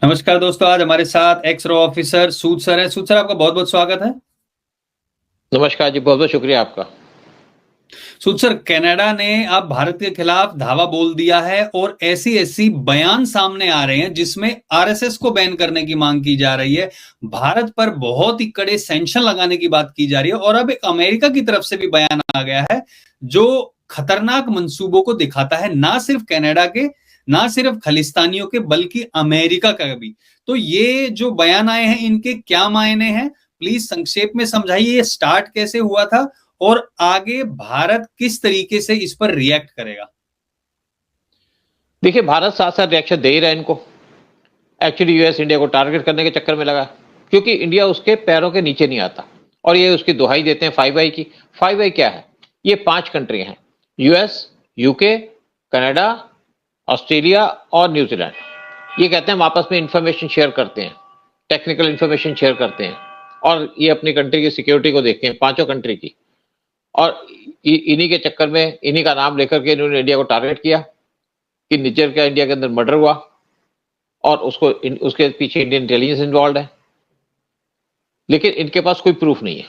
नमस्कार दोस्तों, आज हमारे साथ एक्स रो ऑफिसर सूद सर हैं। सूद सर, आपका बहुत बहुत स्वागत है। नमस्कार जी, बहुत-बहुत शुक्रिया आपका। सूद सर, कनाडा ने अब भारत के खिलाफ धावा बोल दिया है और ऐसी ऐसी बयान सामने आ रहे हैं जिसमें आरएसएस को बैन करने की मांग की जा रही है। भारत पर बहुत ही कड़े सैंक्शन लगाने की बात की जा रही है और अब एक अमेरिका की तरफ से भी बयान आ गया है जो खतरनाक मंसूबों को दिखाता है, ना सिर्फ कनाडा के, ना सिर्फ खालिस्तानियों के, बल्कि अमेरिका का भी। तो ये जो बयान आए हैं, इनके क्या मायने हैं? प्लीज संक्षेप में समझाइए, ये स्टार्ट कैसे हुआ था और आगे भारत किस तरीके से इस पर रिएक्ट करेगा? देखिए, भारत साथ-साथ रिएक्शन दे ही रहा है इनको। एक्चुअली यूएस इंडिया को टारगेट करने के चक्कर में लगा, क्योंकि इंडिया उसके पैरों के नीचे नहीं आता और ये उसकी दुहाई देते हैं 5 आई की। 5 आई क्या है? ये 5 कंट्री हैं, यूएस, यूके, कनाडा, ऑस्ट्रेलिया और न्यूजीलैंड। ये कहते हैं हम आपस में इंफॉर्मेशन शेयर करते हैं, टेक्निकल इंफॉर्मेशन शेयर करते हैं और ये अपनी कंट्री की सिक्योरिटी को देखते हैं, पांचों कंट्री की। और इन्हीं के चक्कर में, इन्हीं का नाम लेकर के इन्होंने इंडिया को टारगेट किया कि निज्जर का इंडिया के अंदर मर्डर हुआ और उसके पीछे इंडियन इंटेलिजेंस इन्वॉल्व है, लेकिन इनके पास कोई प्रूफ नहीं है।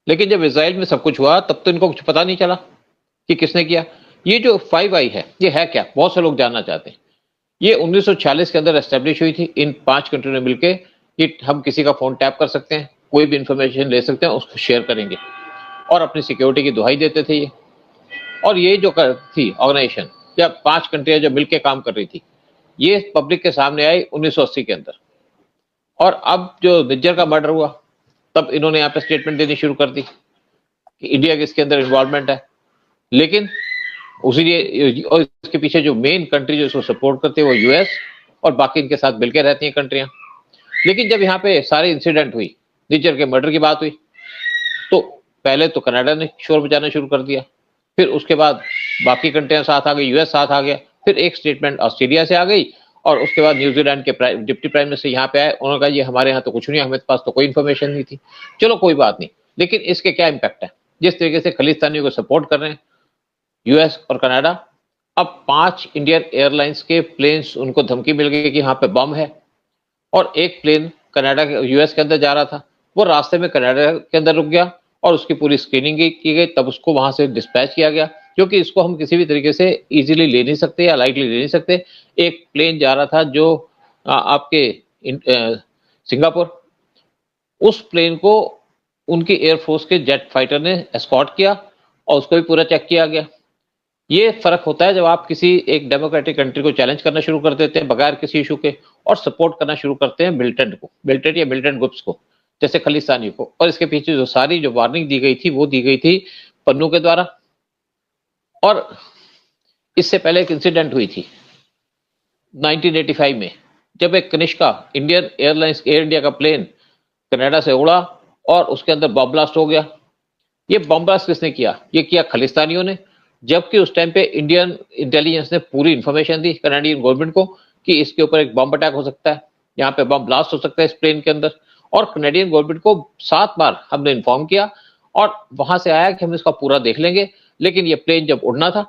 लेकिन जब इसराइल में सब कुछ हुआ तब तो इनको कुछ पता नहीं चला कि किसने किया। ये जो 5 आई ये है क्या, बहुत से लोग जानना चाहते हैं। ये 1946 के अंदर एस्टेब्लिश हुई थी इन 5 कंट्री ने मिलकर कि हम किसी का फोन टैप कर सकते हैं, कोई भी इंफॉर्मेशन ले सकते हैं, उसको शेयर करेंगे और अपनी सिक्योरिटी की दुहाई देते थे ये। और ये जो थी ऑर्गेनाइजेशन, या 5 कंट्रियां जो मिलकर काम कर रही थी, ये पब्लिक के सामने आई 1980 के अंदर। और अब जो निज्जर का मर्डर हुआ तब इन्होंने यहाँ पे स्टेटमेंट देनी शुरू कर दी कि इंडिया के इसके अंदर इन्वॉल्वमेंट है। लेकिन उसी और इसके पीछे जो मेन कंट्री जो इसको सपोर्ट करती है वो यूएस और बाकी इनके साथ मिलकर रहती हैं कंट्रियां। लेकिन जब यहाँ पे सारे इंसिडेंट हुई, निज्जर के मर्डर की बात हुई, तो पहले तो कनाडा ने शोर मचाना शुरू कर दिया, फिर उसके बाद बाकी कंट्रियां साथ आ गई, यूएस साथ आ गया, फिर एक स्टेटमेंट ऑस्ट्रेलिया से आ गई और उसके बाद न्यूजीलैंड के डिप्टी प्राइम मिनिस्टर यहाँ पे आए। उन्होंने कहा ये हमारे यहाँ तो कुछ नहीं, हमारे पास तो कोई इन्फॉर्मेशन नहीं थी। चलो कोई बात नहीं, लेकिन इसके क्या इम्पैक्ट है? जिस तरीके से खालिस्तानियों को सपोर्ट कर रहे हैं यूएस और कनाडा, अब 5 इंडियन एयरलाइंस के प्लेन्स, उनको धमकी मिल गई कि यहाँ पे बम है। और एक प्लेन कनाडा के यूएस के अंदर जा रहा था, वो रास्ते में कनाडा के अंदर रुक गया और उसकी पूरी स्क्रीनिंग की गई, तब उसको वहां से डिस्पैच किया गया, क्योंकि इसको हम किसी भी तरीके से इजीली ले नहीं सकते या लाइटली ले नहीं सकते। एक प्लेन जा रहा था जो आपके सिंगापुर, उस प्लेन को उनकी एयरफोर्स के जेट फाइटर ने एस्कॉर्ट किया और उसको भी पूरा चेक किया गया। ये फर्क होता है जब आप किसी एक डेमोक्रेटिक कंट्री को चैलेंज करना शुरू कर देते हैं बगैर किसी इशू के, और सपोर्ट करना शुरू करते हैं मिलिटेंट या मिलिटेंट ग्रुप्स को, जैसे खालिस्तानी को। और इसके पीछे जो सारी जो वार्निंग दी गई थी वो दी गई थी पन्नू के द्वारा। और इससे पहले एक इंसिडेंट हुई थी 1985 में, जब एक Kanishka Indian airlines air India का प्लेन कनाडा से उड़ा और उसके अंदर बम ब्लास्ट हो गया। ये बम ब्लास्ट किसने किया? ये किया खालिस्तानियों ने, जबकि उस टाइम पे इंडियन इंटेलिजेंस ने पूरी इंफॉर्मेशन दी कनाडियन गवर्नमेंट को कि इसके ऊपर एक बम अटैक हो सकता है, यहाँ पे बम ब्लास्ट हो सकता है इस प्लेन के अंदर। और कनाडियन गवर्नमेंट को 7 बार हमने इन्फॉर्म किया और वहां से आया कि हम इसका पूरा देख लेंगे। लेकिन ये प्लेन जब उड़ना था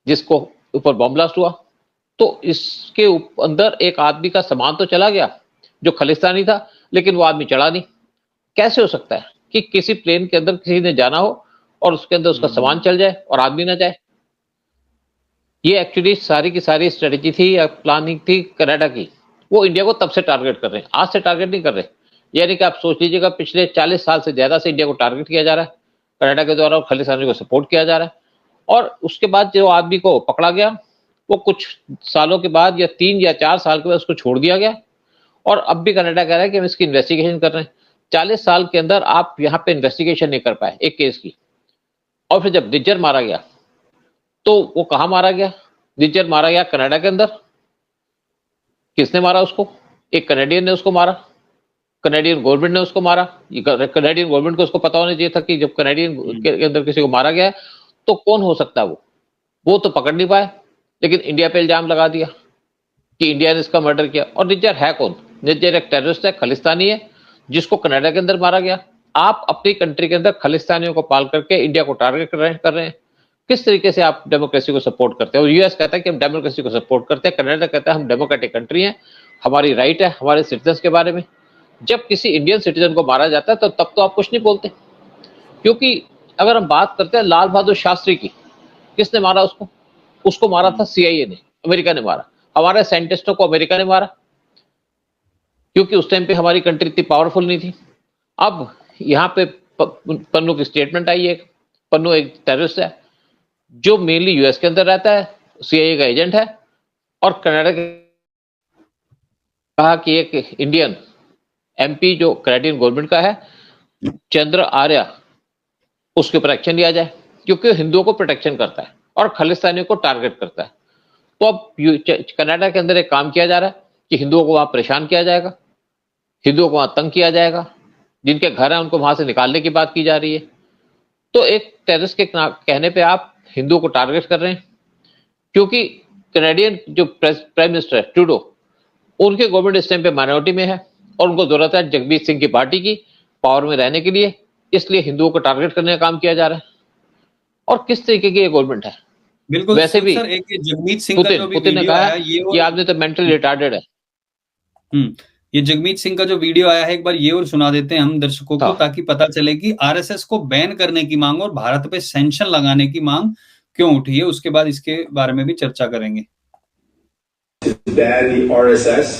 जिसको ऊपर बम ब्लास्ट हुआ, तो इसके अंदर एक आदमी का सामान तो चला गया जो खालिस्तानी था, लेकिन वो आदमी चढ़ा नहीं। कैसे हो सकता है कि किसी प्लेन के अंदर किसी ने जाना हो और उसके अंदर उसका सामान चल जाए और आदमी ना जाए? ये एक्चुअली सारी की सारी स्ट्रेटेजी थी या प्लानिंग थी कनाडा की। वो इंडिया को तब से टारगेट कर रहे हैं, आज से टारगेट नहीं कर रहे। यानी कि आप सोच लीजिएगा, पिछले 40 साल से ज्यादा से इंडिया को टारगेट किया जा रहा है कनाडा के द्वारा और खालिस्तानी को सपोर्ट किया जा रहा है। और उसके बाद जो आदमी को पकड़ा गया, वो कुछ सालों के बाद या 3 या 4 साल के बाद उसको छोड़ दिया गया। और अब भी कनाडा कह रहा है कि हम इसकी इन्वेस्टिगेशन कर रहे हैं। 40 साल के अंदर आप यहाँ पे इन्वेस्टिगेशन नहीं कर पाए एक केस की। और फिर जब निज्जर मारा गया तो वो कहाँ मारा गया? निज्जर मारा गया कनाडा के अंदर। किसने मारा उसको? एक कनाडियन ने उसको मारा, कनाडियन गवर्नमेंट ने उसको मारा। कनाडियन गवर्नमेंट को उसको पता होना चाहिए था कि जब कनाडियन के अंदर किसी को मारा गया है तो कौन हो सकता है वो तो पकड़ नहीं पाए। लेकिन इंडिया पे इल्जाम लगा दिया कि इंडिया ने इसका मर्डर किया। और निज्जर है कौन? निज्जर एक टेररिस्ट है, खालिस्तानी है, जिसको कनाडा के अंदर मारा गया। आप अपनी कंट्री के अंदर खालिस्तानियों को पाल करके इंडिया को टारगेट कर रहे हैं। किस तरीके से आप डेमोक्रेसी को सपोर्ट करते हैं? और यूएस कहता है कि हम डेमोक्रेसी को सपोर्ट करते हैं, कनाडा कहता है हम डेमोक्रेटिक कंट्री हैं, हमारी राइट है हमारे सिटीजन के बारे में। जब किसी इंडियन सिटीजन को मारा जाता है तो तब तो आप कुछ नहीं बोलते, क्योंकि अगर हम बात करते हैं लाल बहादुर शास्त्री की, किसने मारा उसको? उसको मारा था CIA ने, अमेरिका ने मारा। हमारे साइंटिस्टों को अमेरिका ने मारा, क्योंकि उस टाइम पे हमारी कंट्री इतनी पावरफुल नहीं थी। अब यहाँ पे पन्नू की स्टेटमेंट आई है। पन्नू एक टेररिस्ट है जो मेनली US के अंदर रहता है, CIA का एजेंट है, और कनाडा के कहा कि एक इंडियन MP जो कैनेडियन गवर्नमेंट का है, चंद्र आर्य, उसके ऊपर एक्शन लिया जाए, क्योंकि हिंदुओं को प्रोटेक्शन करता है और खालिस्तानियों को टारगेट करता है। तो अब कनाडा के अंदर एक काम किया जा रहा है कि हिंदुओं को वहां परेशान किया जाएगा, हिंदुओं को वहां तंग किया जाएगा, जिनके घर हैं उनको वहां से निकालने की बात की जा रही है। तो एक टेररिस्ट के कहने पे आप हिंदुओं को टारगेट कर रहे हैं, क्योंकि कैनेडियन जो प्राइम मिनिस्टर है ट्रूडो, उनके गवर्नमेंट इस टाइम पे माइनॉरिटी में है और उनको जरूरत है जगमीत सिंह की पार्टी की पावर में रहने के लिए, इसलिए हिंदुओं को टारगेट करने का काम किया जा रहा है। और किस तरीके की ये गवर्नमेंट है? बिल्कुल वैसे भी सर, एक जगमीत सिंह का जो भी पुतिन ने वीडियो कहा आया है ये कि आदमी तो मेंटली रिटार्डेड है। ये जगमीत सिंह का जो वीडियो आया है एक बार ये और सुना देते हैं हम दर्शकों को, हाँ। ताकि पता चले कि RSS को बैन करने की मांग और भारत पे सैंक्शन लगाने की मांग क्यों उठी है। उसके बाद इसके बारे में भी चर्चा करेंगे। Ban the RSS,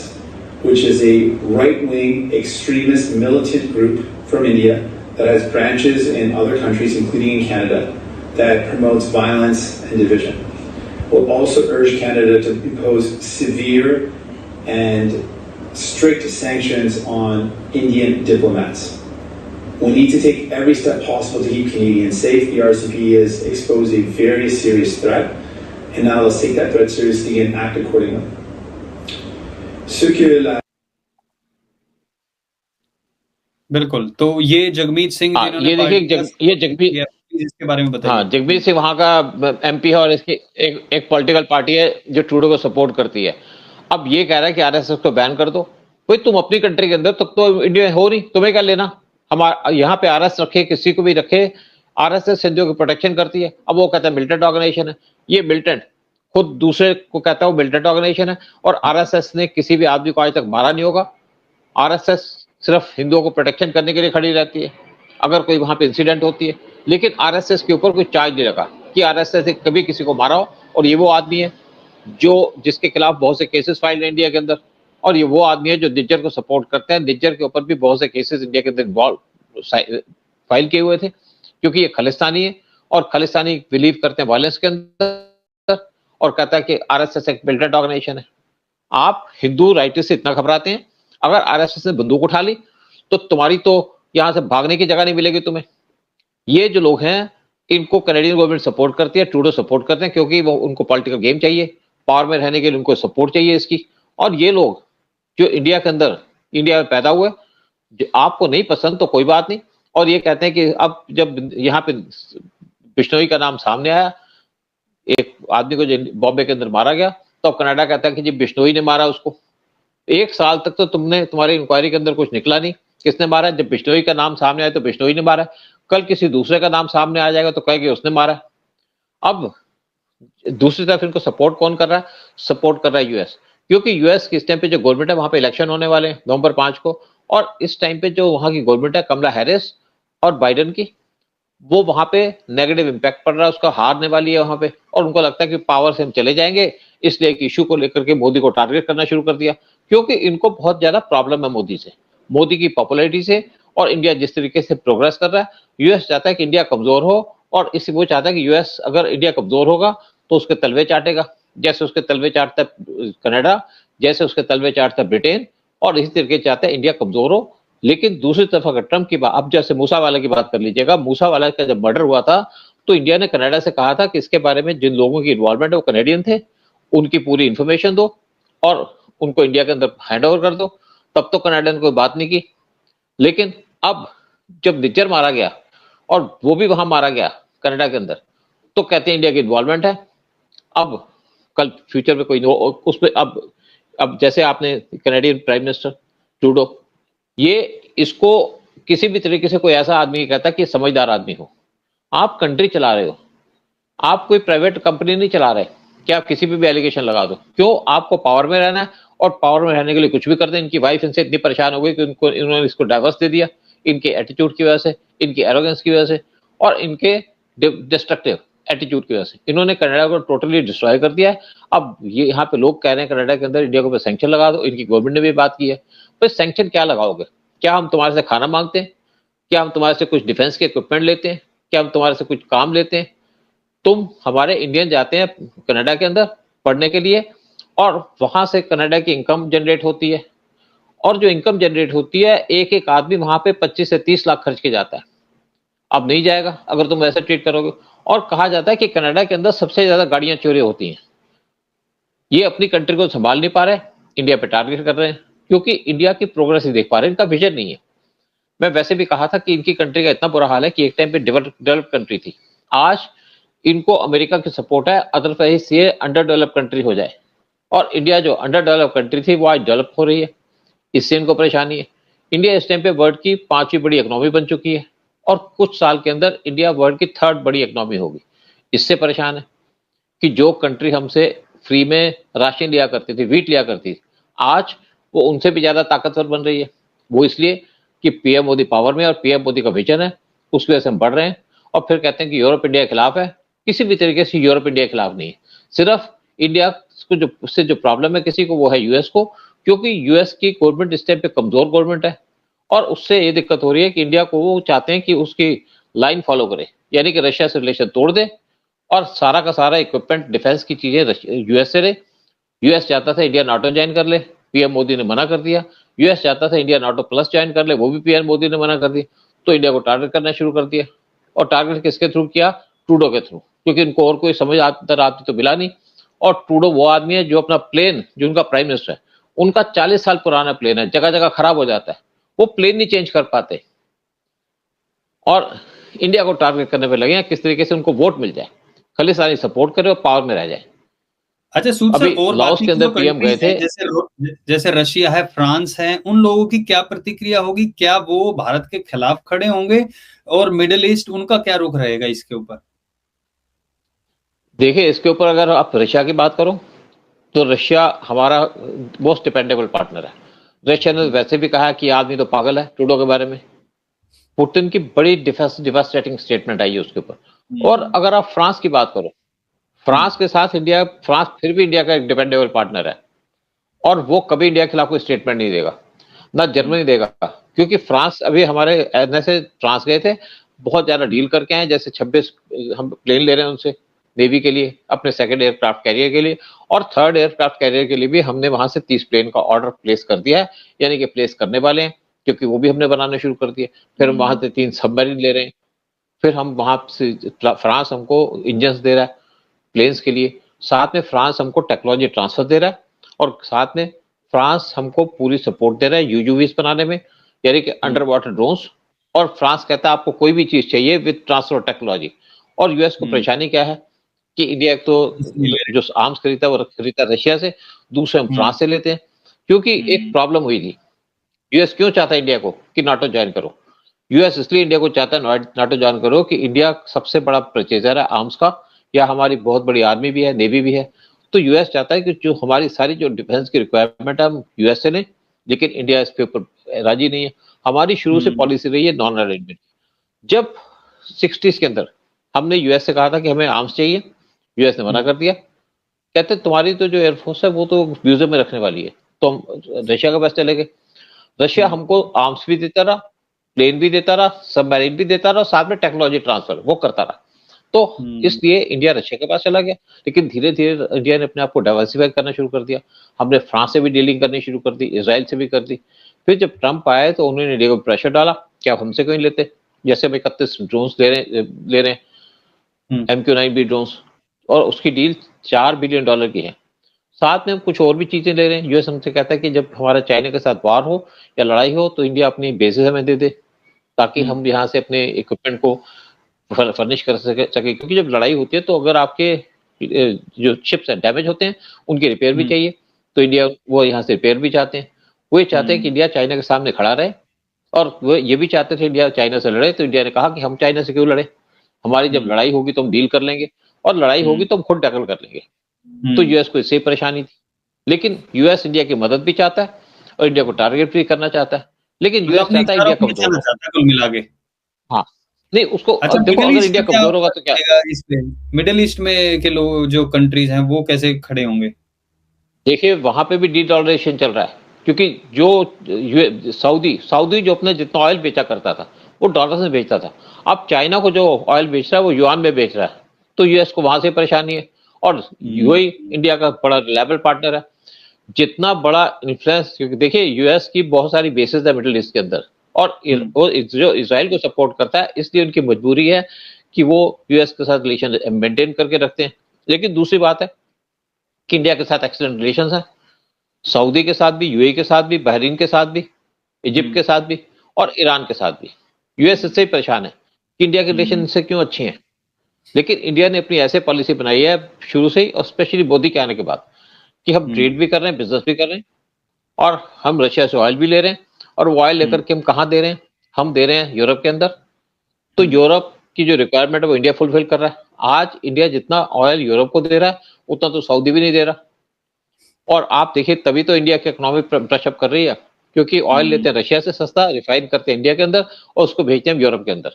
which is a right-wing extremist militant group from India that has branches in other countries, including in Canada, that promotes violence and division. We'll also urge Canada to impose severe and strict sanctions on Indian diplomats. We need to take every step possible to keep Canadians safe. The RCP has exposed a very serious threat, and now let's take that threat seriously and act accordingly. बिल्कुल, तो ये जगमीत सिंह ये देखिए ये जगमीत, इसके बारे में बताइए। हाँ, जगमीत सिंह वहां का MP है और इसकी एक पॉलिटिकल पार्टी है जो ट्रूडो को सपोर्ट करती है। अब ये कह रहा है कि RSS को बैन कर दो। भाई तुम अपनी कंट्री के अंदर तो इंडिया में हो नहीं, तुम्हें क्या लेना? हमारा यहाँ पे RSS रखे, किसी को भी रखे, RSS हिंदुओं की प्रोटेक्शन करती है। अब वो कहता है मिलिटेंट ऑर्गेनाइजेशन है, ये मिलिटेंट खुद दूसरे को कहता है वो मिलिटेंट ऑर्गेनाइजेशन है, और RSS ने किसी भी आदमी को आज तक मारा नहीं होगा। RSS सिर्फ हिंदुओं को प्रोटेक्शन करने के लिए खड़ी रहती है अगर कोई वहां पे इंसिडेंट होती है, लेकिन RSS के ऊपर कोई चार्ज नहीं लगा कि RSS ने कभी किसी को मारा हो। और ये वो आदमी है जो जिसके खिलाफ बहुत से केसेस फाइल है इंडिया के अंदर, और ये वो आदमी है जो निज्जर को सपोर्ट करते हैं। निज्जर के ऊपर भी बहुत से केसेस इंडिया के अंदर फाइल किए हुए थे, क्योंकि ये खालिस्तानी है और खालिस्तानी बिलीव करते हैं वायलेंस के अंदर, और कहता है कि RSS एक मिलिटेंट ऑर्गेनाइजेशन है। आप हिंदू राइटर्स से इतना घबराते हैं, अगर RSS ने बंदूक उठा ली तो तुम्हारी तो यहां से भागने की जगह नहीं मिलेगी तुम्हें। ये जो लोग हैं इनको कैनेडियन गवर्नमेंट सपोर्ट करती है, ट्रूडो सपोर्ट करते हैं, क्योंकि वो उनको पॉलिटिकल गेम चाहिए, पावर में रहने के लिए उनको सपोर्ट चाहिए इसकी। और ये लोग जो इंडिया के अंदर इंडिया में पैदा हुए, जो आपको नहीं पसंद तो कोई बात नहीं, और ये कहते हैं कि अब जब यहाँ पे बिश्नोई का नाम सामने आया, एक आदमी को जो बॉम्बे के अंदर मारा गया, तो अब कनाडा कहता है कि जी बिश्नोई ने मारा उसको। 1 साल तक तो तुम्हारी इंक्वायरी के अंदर कुछ निकला नहीं किसने मारा। जब बिश्नोई का नाम सामने आया तो बिश्नोई ने मारा, कल किसी दूसरे का नाम सामने आ जाएगा तो कहेंगे उसने मारा। अब दूसरी तरफ इनको सपोर्ट कौन कर रहा है? सपोर्ट कर रहा है US, क्योंकि US की इस टाइम पे जो गवर्नमेंट है वहां पे इलेक्शन होने वाले हैं नवंबर 5 को, और इस टाइम पे जो वहां की गवर्नमेंट है कमला हैरिस और बाइडेन की, वो वहां पे नेगेटिव इंपैक्ट पड़ रहा है, उसका हारने वाली है वहां पे, और उनको लगता है कि पावर से हम चले जाएंगे, इसलिए एक इशू को लेकर के मोदी को टारगेट करना शुरू कर दिया, क्योंकि इनको बहुत ज्यादा प्रॉब्लम है मोदी से, मोदी की पॉपुलैरिटी से, और इंडिया जिस तरीके से प्रोग्रेस कर रहा है। US चाहता है कि इंडिया कमजोर हो, और इसी वो चाहता है कि US अगर इंडिया कमजोर होगा तो उसके तलवे चाटेगा, जैसे उसके तलवे चाटता है कनाडा, जैसे उसके तलवे चाटता है ब्रिटेन, और इसी तरीके चाहता है इंडिया कमजोर हो। लेकिन दूसरी तरफ अगर ट्रंप की बात, अब जैसे मूसा वाला की बात कर लीजिएगा, मूसा वाला का जब मर्डर हुआ था तो इंडिया ने कनाडा से कहा था कि इसके बारे में जिन लोगों की इन्वॉल्वमेंट है वो कैनेडियन थे, उनकी पूरी इंफॉर्मेशन दो और उनको इंडिया के अंदर हैंड ओवर कर दो। तब तो कनाडा ने कोई बात नहीं की। लेकिन अब जब निज्जर मारा गया और वो भी वहां मारा गया कनाडा के अंदर, तो कहते हैं इंडिया की इन्वॉल्वमेंट है। अब कल फ्यूचर में कोई उस पर अब जैसे आपने कैनेडियन प्राइम मिनिस्टर ट्रूडो, ये इसको किसी भी तरीके से कोई ऐसा आदमी कहता है कि समझदार आदमी हो। आप कंट्री चला रहे हो, आप कोई प्राइवेट कंपनी नहीं चला रहे कि आप किसी पे भी एलिगेशन लगा दो। क्यों? आपको पावर में रहना है और पावर में रहने के लिए कुछ भी कर दें। इनकी वाइफ इनसे इतनी परेशान हो गई कि इन्होंने इसको डाइवर्स दे दिया, इनके एटीट्यूड की वजह से, इनकी एरोगेंस की वजह से और इनके डिस्ट्रक्टिव एटीट्यूड की वजह से इन्होंने कनाडा को टोटली डिस्ट्रॉय कर दिया है। अब ये यहाँ पे लोग कह रहे हैं कनाडा के अंदर इंडिया को सैंक्शन लगा दो, इनकी गवर्नमेंट ने भी बात की है। तो सैंक्शन क्या लगाओगे? क्या हम तुम्हारे से खाना मांगते हैं? क्या हम तुम्हारे से कुछ डिफेंस के इक्विपमेंट लेते हैं? क्या हम तुम्हारे से कुछ काम लेते हैं? तुम हमारे इंडियन जाते हैं कनाडा के अंदर पढ़ने के लिए और वहां से कनाडा की इनकम जनरेट होती है, और जो इनकम जनरेट होती है एक एक आदमी वहां पे 25 से 30 लाख खर्च के जाता है। अब नहीं जाएगा अगर तुम ऐसे ट्रीट करोगे। और कहा जाता है कि कनाडा के अंदर सबसे ज्यादा गाड़ियां चोरी होती हैं। ये अपनी कंट्री को संभाल नहीं पा रहे, इंडिया पे टारगेट कर रहे हैं क्योंकि इंडिया की प्रोग्रेस ही देख पा रहे हैं, इनका विजन नहीं है। मैं वैसे भी कहा था कि इनकी कंट्री का इतना बुरा हाल है कि एक टाइम पे डेवलप कंट्री थी, आज इनको अमेरिका की सपोर्ट है, अदरवाइज ये अंडर डेवलप कंट्री हो जाए। और इंडिया जो अंडर डेवलप कंट्री थी वो आज डेवलप हो रही है, इससे इनको परेशानी है। इंडिया इस टाइम पे वर्ल्ड की 5वीं बड़ी इकोनॉमी बन चुकी है और कुछ साल के अंदर इंडिया वर्ल्ड की 3rd बड़ी इकोनॉमी होगी। इससे परेशान है कि जो कंट्री हमसे फ्री में राशन लिया करती थी, वीट लिया करती थी, आज वो उनसे भी ज्यादा ताकतवर बन रही है। वो इसलिए कि पीएम मोदी पावर में और पीएम मोदी का विजन है, उसकी वजह से हम बढ़ रहे हैं। और फिर कहते हैं कि यूरोप इंडिया के खिलाफ है, किसी भी तरीके से यूरोप इंडिया के खिलाफ नहीं है। सिर्फ इंडिया को जो उससे जो प्रॉब्लम है किसी को, वो है यूएस को, क्योंकि यूएस की गवर्नमेंट इस टाइम पे कमजोर गवर्नमेंट है और उससे ये दिक्कत हो रही है कि इंडिया को वो चाहते हैं कि उसकी लाइन फॉलो करे, यानी कि रशिया से रिलेशन तोड़ दे और सारा का सारा इक्विपमेंट डिफेंस की चीजें यूएस से रहे। यूएस चाहता था इंडिया नाटो ज्वाइन कर ले, पीएम मोदी ने मना कर दिया। यूएस चाहता था इंडिया नाटो प्लस ज्वाइन कर ले, वो भी पीएम मोदी ने मना कर दिया। तो इंडिया को टारगेट करना शुरू कर दिया। और टारगेट किसके थ्रू किया? ट्रूडो के थ्रू, क्योंकि इनको और कोई समझ आती तो मिला नहीं। और ट्रूडो वो आदमी है जो अपना प्लेन, जो उनका प्राइम मिनिस्टर है, उनका 40 साल पुराना प्लेन है, जगह जगह खराब हो जाता है, वो प्लेन नहीं चेंज कर पाते और इंडिया को टारगेट करने पे लगे हैं किस तरीके से उनको वोट मिल जाए, खालिस्तानी सपोर्ट करे और पावर में रह जाए। अच्छा सूद सर, और लाओस के अंदर पीएम गए थे, जैसे रशिया है, फ्रांस है, उन लोगों की क्या प्रतिक्रिया होगी? क्या वो भारत के खिलाफ खड़े होंगे? और मिडिल ईस्ट, उनका क्या रुख रहेगा इसके ऊपर? देखिए, इसके ऊपर अगर आप रशिया की बात करो तो रशिया हमारा मोस्ट डिपेंडेबल पार्टनर है। रशिया ने वैसे भी कहा कि आदमी तो पागल है ट्रूडो के बारे में। पुतिन की बड़ी डिवास्टेटिंग स्टेटमेंट आई है उसके ऊपर। और अगर आप फ्रांस की बात करो, फ्रांस के साथ इंडिया, फ्रांस फिर भी इंडिया का एक डिपेंडेबल पार्टनर है और वो कभी इंडिया के खिलाफ कोई स्टेटमेंट नहीं देगा, ना जर्मनी देगा, क्योंकि फ्रांस अभी हमारे से फ्रांस गए थे, बहुत ज्यादा डील करके आए। जैसे 26 हम प्लेन ले रहे हैं उनसे नेवी के लिए, अपने 2nd एयरक्राफ्ट कैरियर के लिए, और 3rd एयरक्राफ्ट कैरियर के लिए भी हमने वहां से 30 प्लेन का ऑर्डर प्लेस कर दिया है, यानी कि प्लेस करने वाले हैं, क्योंकि वो भी हमने बनाने शुरू कर दिए। फिर हम वहां से 3 सबमरीन ले रहे हैं। फिर हम वहां से फ्रांस हमको इंजन दे रहा है प्लेन्स के लिए, साथ में फ्रांस हमको टेक्नोलॉजी ट्रांसफर दे रहा है, और साथ में फ्रांस हमको पूरी सपोर्ट दे रहा है यूयूवीज बनाने में, यानी कि अंडर वाटर ड्रोन्स। और फ्रांस कहता है आपको कोई भी चीज चाहिए विद ट्रांसफर टेक्नोलॉजी। और यूएस को परेशानी क्या है कि इंडिया एक तो जो आर्म्स खरीदता है वो खरीदता है रशिया से, दूसरे हम फ्रांस से लेते हैं। क्योंकि एक प्रॉब्लम हुई थी, यूएस क्यों चाहता है इंडिया को कि नाटो ज्वाइन करो? यूएस इसलिए इंडिया को चाहता है नाटो ज्वाइन करो कि इंडिया सबसे बड़ा परचेजर है आर्म्स का, या हमारी बहुत बड़ी आर्मी भी है, नेवी भी है। तो यूएस चाहता है कि जो हमारी सारी जो डिफेंस की रिक्वायरमेंट है हम यूएस से लें, लेकिन इंडिया इस पे ऊपर राजी नहीं है। हमारी शुरू से पॉलिसी रही है नॉन अलाइनमेंट। जब 60s के अंदर हमने यूएस से कहा था कि हमें आर्म्स चाहिए, यूएस ने मना कर दिया। कहते तुम्हारी तो जो एयरफोर्स है वो तो म्यूजियम में रखने वाली है, तो हम रशिया के पास चले गए। रशिया हमको आर्म्स भी देता रहा, प्लेन भी देता रहा, सबमरीन भी देता रहा, और साथ में टेक्नोलॉजी ट्रांसफर वो करता रहा। तो इसलिए इंडिया रशिया के पास चला गया। लेकिन धीरे धीरे इंडिया ने अपने आप को डाइवर्सिफाई करना शुरू कर दिया। हमने फ्रांस से भी डीलिंग करनी शुरू कर दी, इसराइल से भी कर दी। फिर जब ट्रंप आए तो उन्होंने इंडिया को प्रेशर डाला कि आप हमसे क्यों लेते, जैसे हम 31 ड्रोन्स ले रहे हैं MQ-9B ड्रोन्स, और उसकी डील $4 बिलियन की है। साथ में हम कुछ और भी चीजें ले रहे हैं। यूएस हमसे कहता है कि जब हमारा चाइना के साथ वार हो या लड़ाई हो तो इंडिया अपनी बेसेस हमें दे दे, ताकि हम यहाँ से अपने इक्विपमेंट को फर्निश कर सके। क्योंकि जब लड़ाई होती है तो अगर आपके जो शिप्स हैं डैमेज होते हैं, उनकी रिपेयर भी चाहिए, तो इंडिया वो यहाँ से रिपेयर भी चाहते हैं। वो ये चाहते हैं कि इंडिया चाइना के सामने खड़ा रहे, और वो ये भी चाहते थे इंडिया चाइना से लड़े। तो इंडिया ने कहा कि हम चाइना से क्यों लड़े, हमारी जब लड़ाई होगी तो हम डील कर लेंगे, और लड़ाई होगी तो हम खुद टैकल कर लेंगे। तो यूएस को इससे परेशानी थी। लेकिन यूएस इंडिया की मदद भी चाहता है और इंडिया को टारगेट भी करना चाहता है, लेकिन मतलब यूएस अपने चाहता है इशारों इंडिया को कमजोर बचाना हो। चाहता है कुल मिला के। हाँ, नहीं उसको अच्छा, देखो, मिडल अगर ईस्ट इंडिया में क्या कमजोर होगा फर्क तो क्या, पड़ेगा इस पे? मिडल ईस्ट में के लोग जो कंट्रीज हैं वो कैसे खड़े होंगे? देखिए वहां पे भी डी डॉलराइजेशन चल रहा है, क्योंकि जो सऊदी सऊदी जो अपने जितना ऑयल बेचा करता था वो डॉलर में बेचता था। अब चाइना को जो ऑयल बेच रहा है वो युआन में बेच रहा है, तो यूएस को वहां से परेशानी है। और हम्म, यूएई इंडिया का बड़ा रिलायबल पार्टनर है, जितना बड़ा इन्फ्लुएंस, क्योंकि देखिए यूएस की बहुत सारी बेसिस है मिडिल ईस्ट के अंदर, और हम्म, जो इसराइल को सपोर्ट करता है, इसलिए उनकी मजबूरी है कि वो यूएस के साथ रिलेशन मेंटेन करके रखते हैं। लेकिन दूसरी बात है कि इंडिया के साथ एक्सीलेंट रिलेशन है, सऊदी के साथ भी, यूएई के साथ भी, बहरीन के साथ भी, इजिप्ट हम्म, के साथ भी, और ईरान के साथ भी। यूएस इससे ही परेशान है कि इंडिया के रिलेशन हम्म, इनसे क्यों अच्छे हैं। लेकिन इंडिया ने अपनी ऐसे पॉलिसी बनाई है शुरू से ही, और स्पेशली मोदी के आने के बाद, कि हम हम्म, ट्रेड भी कर रहे हैं, बिजनेस भी कर रहे हैं, और हम रशिया से ऑयल भी ले रहे हैं। और वो ऑयल लेकर हम्म, के हम कहाँ दे रहे हैं? हम दे रहे हैं यूरोप के अंदर। तो हम्म, यूरोप की जो रिक्वायरमेंट है वो इंडिया फुलफिल कर रहा है। आज इंडिया जितना ऑयल यूरोप को दे रहा है उतना तो सऊदी भी नहीं दे रहा। और आप देखिए तभी तो इंडिया की इकोनॉमी ब्रशअप कर रही है, क्योंकि ऑयल हम्म, लेते हैं रशिया से सस्ता, रिफाइन करते हैं इंडिया के अंदर, और उसको भेजते हैं यूरोप के अंदर।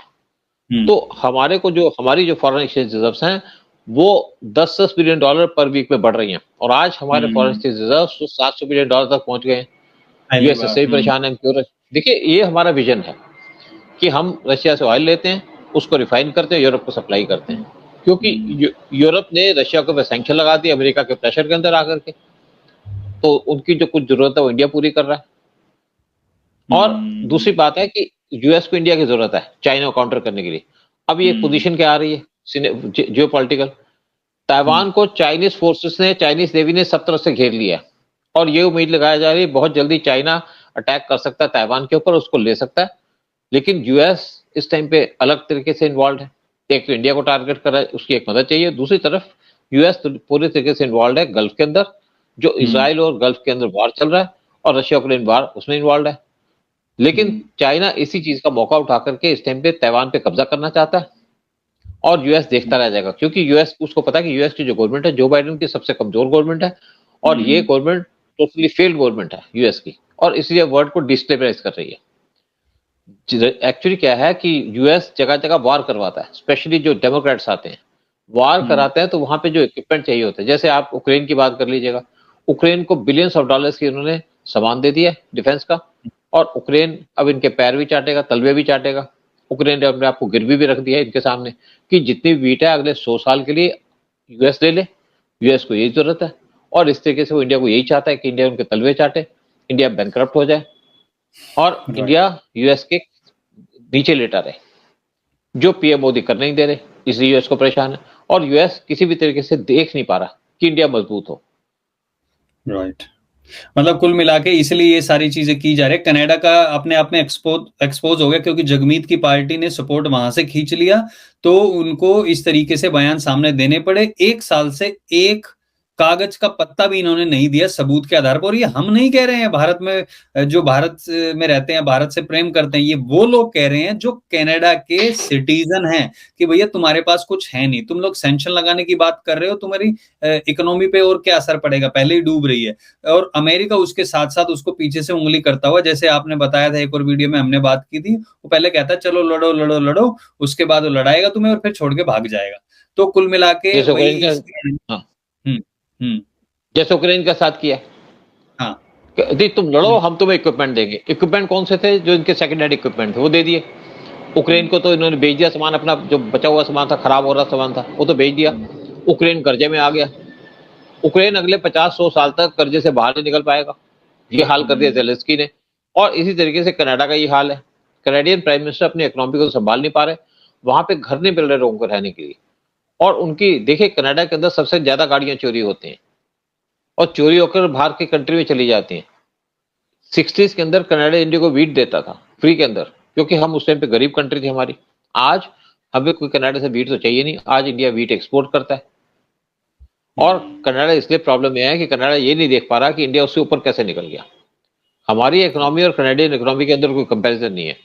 हम्म, तो हमारे को जो हमारी जो फॉरेन एक्सचेंज रिजर्व्स हैं वो 10-10 बिलियन डॉलर पर वीक में बढ़ रही हैं, और आज हमारे फॉरेन हम्म, एक्सचेंज रिजर्व्स तो 700 बिलियन डॉलर तक पहुंच गए हैं। पहली यूएस बार। इससे भी परेशान है, क्यों? देखिए ये हमारा विजन है कि हम रशिया से ऑयल लेते हैं, उसको रिफाइन करते हैं, यूरोप को सप्लाई करते हैं, क्योंकि हम्म, यूरोप ने रशिया को सैंक्शन लगा दिया अमेरिका के प्रेशर के अंदर आकर के। तो उनकी जो कुछ जरूरत है वो इंडिया पूरी कर रहा है। और हम्म, दूसरी बात है कि यूएस को इंडिया की जरूरत है चाइना को काउंटर करने के लिए। अब ये हम्म, पोजीशन क्या आ रही है जियो पॉलिटिकल, हम्म, ताइवान को चाइनीज फोर्सेस ने, चाइनीज नेवी ने सब तरफ से घेर लिया है, और ये उम्मीद लगाया जा रही है बहुत जल्दी चाइना अटैक कर सकता है ताइवान के ऊपर, उसको ले सकता है। लेकिन यूएस इस टाइम पे अलग तरीके से इन्वॉल्व है। एक तो इंडिया को टारगेट कर रहा है, उसकी एक मदद चाहिए। दूसरी तरफ यूएस तो पूरी तरीके से इन्वॉल्व है गल्फ के अंदर, जो हम्म, इसराइल और गल्फ के अंदर वार चल रहा है, और रशिया यूक्रेन वार उसमें इन्वॉल्व है। लेकिन हम्म, चाइना इसी चीज का मौका उठा करके इस टाइम पे ताइवान पे कब्जा करना चाहता है, और यूएस देखता रह जाएगा, क्योंकि यूएस उसको पता है कि यूएस की जो गवर्नमेंट है जो बाइडेन की सबसे कमजोर गवर्नमेंट है, और ये हम्म, गवर्नमेंट टोटली फेल्ड गवर्नमेंट है यूएस की, और इसलिए वर्ल्ड को डिस्टेबलाइज कर रही है। एक्चुअली क्या है कि यूएस जगह जगह वार करवाता है, स्पेशली जो डेमोक्रेट्स आते हैं वार हम्म, कराते हैं, तो वहां पे जो इक्विपमेंट चाहिए होता है, जैसे आप उक्रेन की बात कर लीजिएगा, उक्रेन को बिलियंस ऑफ डॉलर्स की उन्होंने सामान दे दिया डिफेंस का, और उक्रेन अब इनके पैर भी चाटेगा, तलवे भी चाटेगा। उक्रेन ने अपने आपको गिरवी भी रख दिया है इनके सामने कि जितनी वीट है अगले 100 साल के लिए यूएस ले ले, यूएस को यही जरूरत है। और इस तरीके से वो इंडिया को यही चाहता है कि इंडिया उनके तलवे चाटे, इंडिया बैंकरप्ट हो जाए, और राइट। इंडिया यूएस के नीचे लेटा रहे, जो पीएम मोदी कर नहीं दे रहे, इसलिए यूएस को परेशान है। और यूएस किसी भी तरीके से देख नहीं पा रहा कि इंडिया मजबूत हो। राइट। मतलब कुल मिला के इसलिए ये सारी चीजें की जा रही है। कनाडा का अपने आप में एक्सपोज हो गया क्योंकि जगमीत की पार्टी ने सपोर्ट वहां से खींच लिया, तो उनको इस तरीके से बयान सामने देने पड़े। 1 साल से एक कागज का पत्ता भी इन्होंने नहीं दिया सबूत के आधार पर। और ये हम नहीं कह रहे हैं, भारत में जो भारत में रहते हैं, भारत से प्रेम करते हैं, ये वो लोग कह रहे हैं जो कनाडा के सिटीजन हैं कि भैया तुम्हारे पास कुछ है नहीं, तुम लोग सैंक्शन लगाने की बात कर रहे हो, तुम्हारी इकोनॉमी पे और क्या असर पड़ेगा, पहले ही डूब रही है। और अमेरिका उसके साथ साथ उसको पीछे से उंगली करता हुआ, जैसे आपने बताया था एक और वीडियो में हमने बात की थी, वो पहले कहता है चलो लड़ो लड़ो लड़ो, उसके बाद वो लड़ाएगा तुम्हें और फिर छोड़ के भाग जाएगा। तो कुल मिला के जैसे वही उक्रेन का, इस। हाँ, हम्म, हम्म, जैसे उक्रेन का साथ किया, हाँ, देख तुम लड़ो हम्म, हम तुम्हें इक्विपमेंट देंगे। इक्विपमेंट कौन से थे? जो इनके सेकेंड हैंड इक्विपमेंट थे वो दे दिए। उक्रेन हम्म, को तो इन्होंने भेज दिया सामान, अपना जो बचा हुआ सामान था, खराब हो रहा सामान था, वो तो भेज दिया। उक्रेन कर्जे में आ गया। उक्रेन अगले 50-100 साल तक कर्जे से बाहर नहीं निकल पाएगा, ये हाल कर दिया हम्म, जेलेंस्की ने। और इसी तरीके से कनाडा का ये हाल है। कनाडियन प्राइम मिनिस्टर अपनी इकोनॉमी को संभाल नहीं पा रहे, वहां पे घर नहीं मिल रहे लोगों को रहने के लिए। और उनकी देखिए कनाडा के अंदर सबसे ज्यादा गाड़ियां चोरी होती हैं, और चोरी होकर बाहर की कंट्री में चली जाती हैं। 60s के अंदर कनाडा इंडिया को वीट देता था फ्री के अंदर, क्योंकि हम उस टाइम पे गरीब कंट्री थी हमारी। आज हमें कोई कनाडा से वीट तो चाहिए नहीं, आज इंडिया वीट एक्सपोर्ट करता है। और कनाडा इसलिए प्रॉब्लम यह है कि कनाडा ये नहीं देख पा रहा कि इंडिया उससे ऊपर कैसे निकल गया। हमारी इकोनॉमी और कनाडियन इकोनॉमी के अंदर कोई कंपैरिजन नहीं है।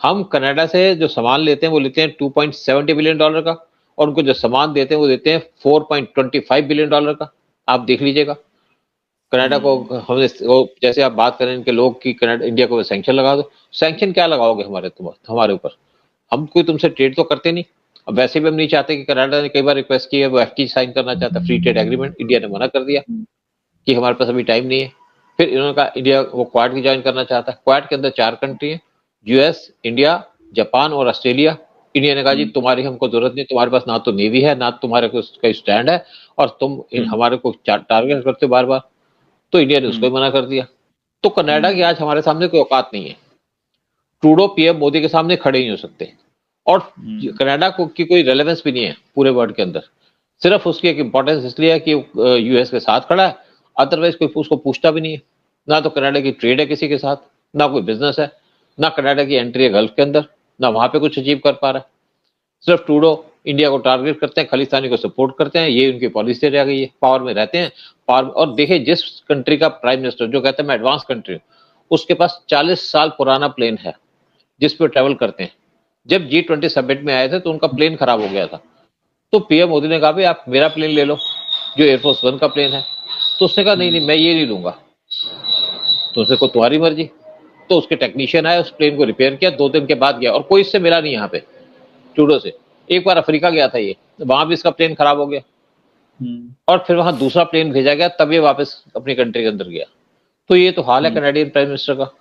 हम कनाडा से जो सामान लेते हैं वो लेते हैं 2.70 बिलियन डॉलर का, और उनको जो सामान देते हैं वो देते हैं 4.25 बिलियन डॉलर का। आप देख लीजिएगा। कनाडा को हमने जैसे आप बात करें इनके लोग की कनाडा इंडिया को सैंक्शन लगा दो, सैंक्शन क्या लगाओगे हमारे ऊपर? हम कोई तुमसे ट्रेड तो करते नहीं। अब वैसे भी हम नहीं चाहते कि कनाडा ने कई बार रिक्वेस्ट की है, वो एफटी साइन करना चाहता है, फ्री ट्रेड एग्रीमेंट, इंडिया ने मना कर दिया कि हमारे पास अभी टाइम नहीं है। फिर इन्होंने कहा इंडिया वो क्वाड की ज्वाइन करना चाहता है। क्वाड के अंदर 4 कंट्री है, यूएस, इंडिया, जापान और ऑस्ट्रेलिया। इंडिया ने कहा जी तुम्हारी हमको जरूरत नहीं, तुम्हारे पास ना तो नेवी है, ना तुम्हारे को कोई स्टैंड है, और तुम हमारे को टारगेट करते हो बार बार। तो इंडिया ने उसको ही मना कर दिया। तो कनाडा की आज हमारे सामने कोई औकात नहीं है। ट्रूडो पीएम मोदी के सामने खड़े नहीं हो सकते, और कनाडा को की कोई रेलेवेंस भी नहीं है पूरे वर्ल्ड के अंदर। सिर्फ उसकी एक इंपॉर्टेंस इसलिए है कि यूएस के साथ खड़ा है, अदरवाइज कोई उसको पूछता भी नहीं है। ना तो कनाडा की ट्रेड है किसी के साथ, ना कोई बिजनेस है, ना कनाडा की एंट्री है गल्फ के अंदर, ना वहां पे कुछ अचीव कर पा रहा है। सिर्फ ट्रूडो इंडिया को टारगेट करते हैं, खालिस्तानी को सपोर्ट करते हैं, ये उनकी पॉलिसी रह गई है। पावर में रहते हैं, पावर। और देखिए जिस कंट्री का प्राइम मिनिस्टर जो कहते हैं मैं एडवांस कंट्री हूँ, उसके पास 40 साल पुराना प्लेन है जिस पे ट्रेवल करते हैं। जब G20 समिट में आए थे तो उनका प्लेन खराब हो गया था, तो पीएम मोदी ने कहा भाई आप मेरा प्लेन ले लो जो एयरफोर्स 1 का प्लेन है। तो उसने कहा नहीं मैं ये नहीं लूंगा। तो उसने को तुम्हारी मर्जी। तो उसके टेक्नीशियन आए, उस प्लेन को रिपेयर किया, 2 दिन के बाद गया, और कोई इससे मिला नहीं यहाँ पे ट्रूडो से। एक बार अफ्रीका गया था ये, वहां भी इसका प्लेन खराब हो गया, और फिर वहां दूसरा प्लेन भेजा गया, तब ये वापस अपनी कंट्री के अंदर गया। तो ये तो हाल है कनाडियन प्राइम मिनिस्टर का।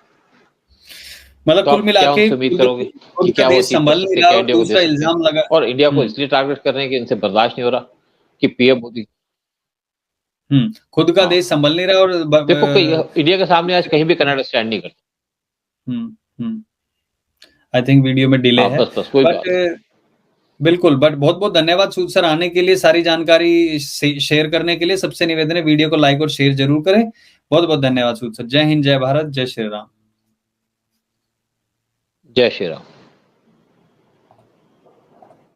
मतलब तो कुल मिला के उम्मीद करोगे कि क्या वो देश संभल नहीं रहा, इंडिया को दूसरा इल्जाम लगा। और इंडिया को इसलिए टारगेट कर रहे हैं कि इनसे बर्दाश्त नहीं हो रहा कि पीएम मोदी खुद का देश संभल नहीं रहा। और देखो इंडिया के सामने आज कहीं भी कनाडा स्टैंड नहीं करता। आई थिंक वीडियो में डिले है, बस कोई बात बिल्कुल। बट बहुत बहुत धन्यवाद सूद सर आने के लिए, सारी जानकारी शेयर करने के लिए। सबसे निवेदन है वीडियो को लाइक और शेयर जरूर करें। बहुत बहुत धन्यवाद सूद सर। जय हिंद, जय भारत, जय श्री राम। जय श्री राम।